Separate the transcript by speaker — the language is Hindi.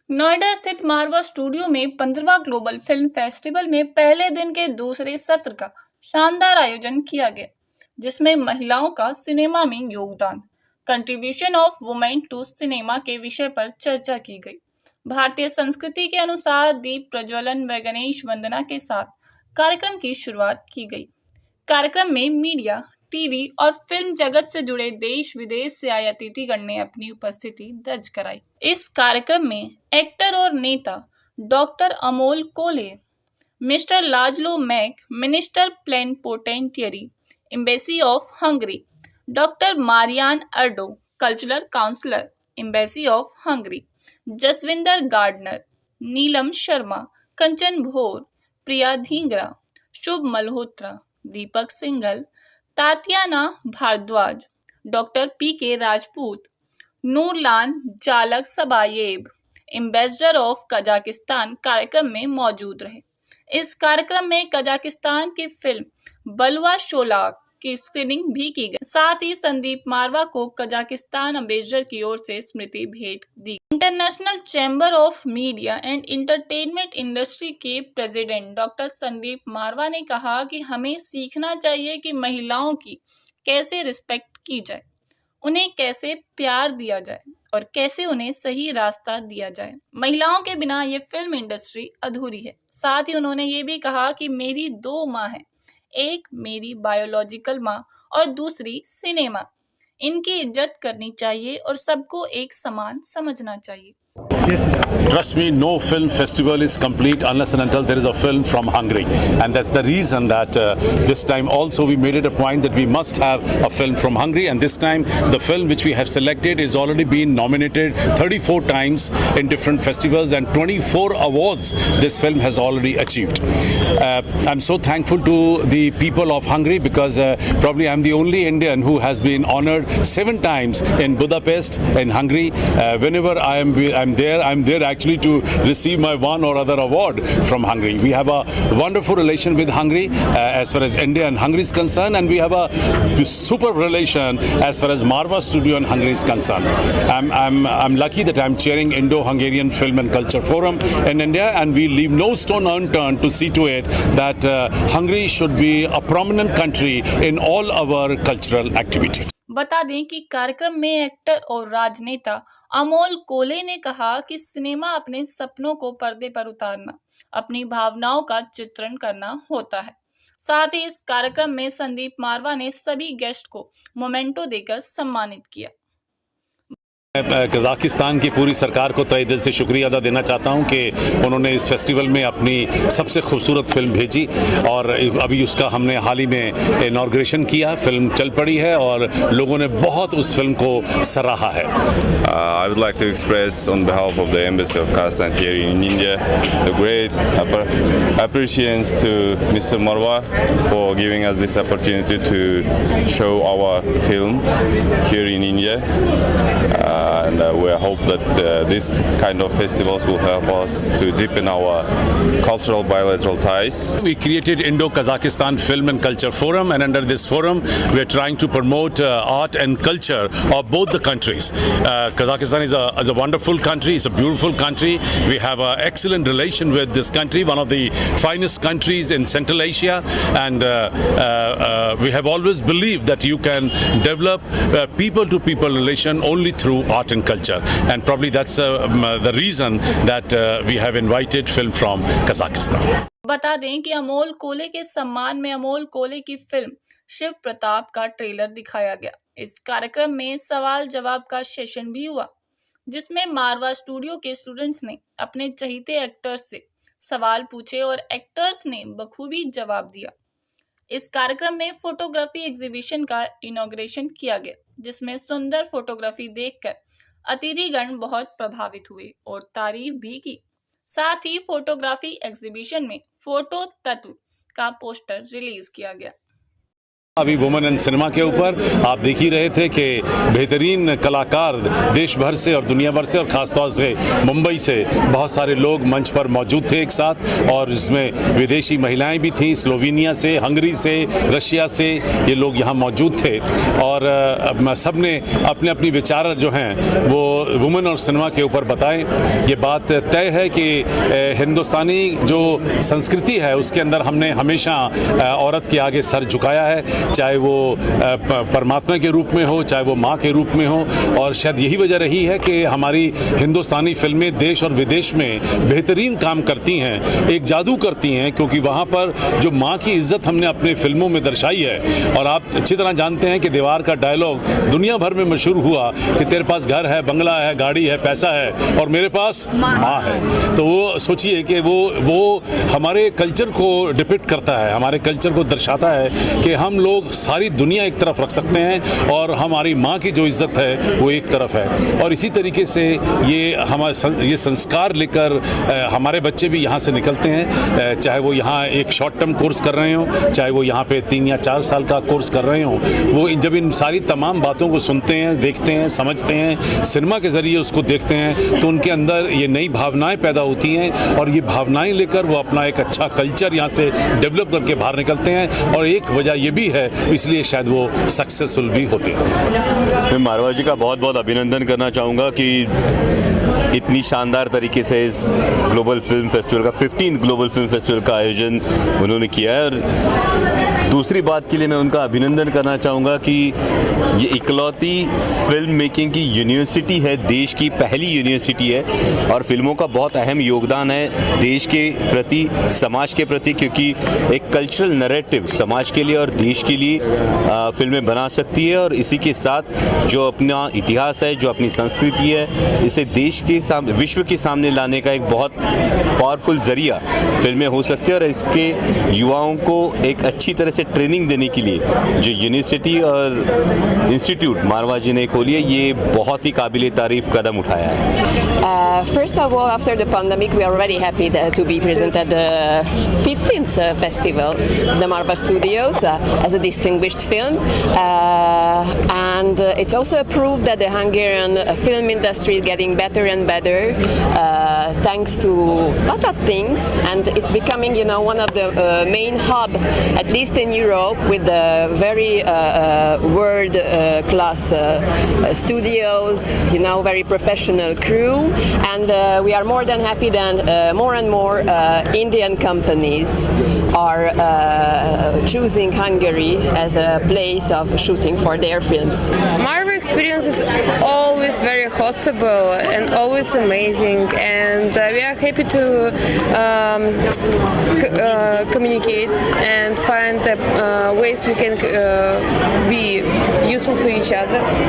Speaker 1: नोएडा स्थित मारवा स्टूडियो में 15वां ग्लोबल फिल्म फेस्टिवल में पहले दिन के दूसरे सत्र का शानदार आयोजन किया गया, जिसमें महिलाओं का सिनेमा में योगदान, contribution of women to cinema के विषय पर चर्चा की गई। भारतीय संस्कृति के अनुसार दीप प्रज्वलन व गणेश वंदना के साथ कार्यक्रम की शुरुआत की गई। कार्यक्रम में मीडिया, टीवी और फिल्म जगत से जुड़े देश विदेश से आए अतिथिगण ने अपनी उपस्थिति दर्ज कराई। इस कार्यक्रम में एक्टर और नेता doctor Amol Kolhe, mister Laszlo Mack, minister plenipotentiary, embassy of Hungary, doctor Marianne Ardo, cultural counsellor, embassy of Hungary, Jaswinder Gardner, Neelam Sharma, Kanchan Bhor, Priya Dhingra, Shubh Malhotra, Deepak Singhal, Tatiana Bhardwaj, doctor P K. Rajput, Nurlan जालक सबायेब, एम्बेसडर ऑफ कजाकिस्तान कार्यक्रम में मौजूद रहे। इस कार्यक्रम में कजाकिस्तान की फिल्म बलवा शोलाक की स्क्रीनिंग भी की गई। साथ ही संदीप मारवा को कजाकिस्तान अम्बेसडर की ओर से स्मृति भेंट दी। International chamber of media and entertainment industry के प्रेसिडेंट डॉक्टर संदीप मारवा ने कहा कि हमें सीखना चाहिए कि महिलाओं की कैसे रिस्पेक्ट की जाए, उन्हें कैसे प्यार दिया जाए और कैसे उन्हें सही रास्ता दिया जाए। महिलाओं के बिना ये फिल्म इंडस्ट्री अधूरी है। साथ ही उन्होंने ये भी कहा कि मेरी 2 माँ हैं, एक मेरी बायोलॉजिकल माँ और दूसरी सिनेमा। इनकी इज्जत करनी चाहिए और सबको एक समान समझना चाहिए।
Speaker 2: Trust me, no film festival is complete unless and until there is a film from Hungary, and that's the reason that this time also we made it a point that we must have a film from Hungary. And this time the film which we have selected is already been nominated 34 times in different festivals, and 24 awards this film has already achieved. I'm so thankful to the people of Hungary because probably I'm the only Indian who has been honored 7 times in Budapest in Hungary. Whenever I'm there actually to receive my one or other award from Hungary. We have a wonderful relation with Hungary as far as India and Hungary is concerned, and we have a super relation as far as Marva Studio and Hungary is concerned. I'm lucky that I'm chairing Indo-Hungarian Film and Culture Forum in India, and we leave no stone unturned to see to it that Hungary should be a prominent country in all our cultural activities.
Speaker 1: बता दें कि कार्यक्रम में एक्टर और राजनेता अमोल कोले ने कहा कि सिनेमा अपने सपनों को पर्दे पर उतारना, अपनी भावनाओं का चित्रण करना होता है। साथ ही इस कार्यक्रम में संदीप मारवा ने सभी गेस्ट को मोमेंटो देकर सम्मानित किया।
Speaker 2: कजाकिस्तान की पूरी सरकार को तहे दिल से शुक्रिया अदा देना चाहता हूं कि उन्होंने इस फेस्टिवल में अपनी सबसे खूबसूरत फिल्म भेजी और अभी उसका हमने हाल ही में इनॉग्रेशन किया। फिल्म चल पड़ी है और लोगों ने बहुत उस फिल्म को सराहा है।
Speaker 3: I would like to express on behalf of the Embassy of Kazakhstan here in India the great appreciation to Mr. Marwa for giving us this opportunity to show our film here in India. And we hope that these kind of festivals will help us to deepen our cultural bilateral ties.
Speaker 2: We created Indo-Kazakhstan Film and Culture Forum, and under this forum we are trying to promote art and culture of both the countries. Kazakhstan is a wonderful country, it's a beautiful country. We have an excellent relation with this country, one of the finest countries in Central Asia, and we have always believed that you can develop people-to-people relation only through art and culture, and probably that's the reason that we have invited film from Kazakhstan.
Speaker 1: बता दें कि अमोल कोले के सम्मान में अमोल कोले की फिल्म शिव प्रताप का ट्रेलर दिखाया गया। इस कार्यक्रम में सवाल जवाब का सेशन भी हुआ, जिसमें मारवा स्टूडियो के स्टूडेंट्स ने अपने चहीते एक्टर्स से सवाल पूछे और एक्टर्स ने बखूबी जवाब दिया। इस कार्यक्रम में फोटोग्राफी एग्जीबिशन का इनॉग्रेशन किया गया, जिसमें सुंदर फोटोग्राफी देखकर अतिथिगण बहुत प्रभावित हुए और तारीफ भी की। साथ ही फोटोग्राफी एग्जीबिशन में फोटो तत्व का पोस्टर रिलीज किया गया।
Speaker 2: अभी वुमेन इन सिनेमा के ऊपर आप देख ही रहे थे कि बेहतरीन कलाकार देश भर से और दुनिया भर से और ख़ासतौर से मुंबई से बहुत सारे लोग मंच पर मौजूद थे एक साथ, और इसमें विदेशी महिलाएं भी थीं, स्लोवेनिया से, हंगरी से, रशिया से, ये लोग यहाँ मौजूद थे। और सब ने अपने अपनी विचार जो हैं वो वुमेन और सिनेमा के ऊपर बताएं। ये बात तय है कि हिंदुस्तानी जो संस्कृति है उसके अंदर हमने हमेशा औरत के आगे सर झुकाया है, चाहे वो परमात्मा के रूप में हो, चाहे वो माँ के रूप में हो। और शायद यही वजह रही है कि हमारी हिंदुस्तानी फिल्में देश और विदेश में बेहतरीन काम करती हैं, एक जादू करती हैं, क्योंकि वहाँ पर जो माँ की इज्जत हमने अपने फिल्मों में दर्शाई है। और आप अच्छी तरह जानते हैं कि दीवार का डायलॉग दुनिया भर में मशहूर हुआ कि तेरे पास घर है, बंगला है, गाड़ी है, पैसा है, और मेरे पास माँ है। तो वो सोचिए कि वो हमारे कल्चर को डिपिक्ट करता है, हमारे कल्चर को दर्शाता है कि हम लोग सारी दुनिया एक तरफ रख सकते हैं और हमारी माँ की जो इज्जत है वो एक तरफ है। और इसी तरीके से ये संस्कार लेकर हमारे बच्चे भी यहाँ से निकलते हैं, चाहे वो यहाँ एक शॉर्ट टर्म कोर्स कर रहे हों, चाहे वो यहाँ पे 3 या 4 साल का कोर्स कर रहे हों। वो जब इन सारी तमाम बातों को सुनते हैं, देखते हैं, समझते हैं, सिनेमा के ज़रिए उसको देखते हैं, तो उनके अंदर ये नई भावनाएँ पैदा होती हैं, और ये भावनाएँ लेकर वो अपना एक अच्छा कल्चर यहाँ से डेवलप करके बाहर निकलते हैं। और एक वजह ये भी है, इसलिए शायद वो सक्सेसफुल भी होते हैं।
Speaker 4: मैं मारवा जी का बहुत बहुत अभिनंदन करना चाहूँगा कि इतनी शानदार तरीके से इस ग्लोबल फिल्म फेस्टिवल का 15th ग्लोबल फिल्म फेस्टिवल का आयोजन उन्होंने किया है। और दूसरी बात के लिए मैं उनका अभिनंदन करना चाहूँगा कि ये इकलौती फिल्म मेकिंग की यूनिवर्सिटी है, देश की पहली यूनिवर्सिटी है, और फिल्मों का बहुत अहम योगदान है देश के प्रति, समाज के प्रति, क्योंकि एक कल्चरल नैरेटिव समाज के लिए और देश के लिए फिल्में बना सकती है। और इसी के साथ जो अपना इतिहास है, जो अपनी संस्कृति है, इसे देश के सामने, विश्व के सामने लाने का एक बहुत पावरफुल जरिया फिल्में हो सकती है। और इसके युवाओं को एक अच्छी तरह से ट्रेनिंग देने के लिए जो यूनिवर्सिटी और इंस्टीट्यूट मारवा जी ने खोली है, ये बहुत ही काबिले तारीफ कदम उठाया है।
Speaker 5: First of all, after the pandemic, we are very happy to be present at the 15th festival, the Marva Studios, as a distinguished film. And it's also a proof that the Hungarian film industry is getting better and better, thanks to a lot of things. And it's becoming, one of the main hub, at least in Europe, with the very world-class studios, very professional crew. And we are more than happy that more and more Indian companies are choosing Hungary as a place of shooting for their films.
Speaker 6: Marva experience is always very hospitable and always amazing, and we are happy to communicate and find ways we can be useful for each other.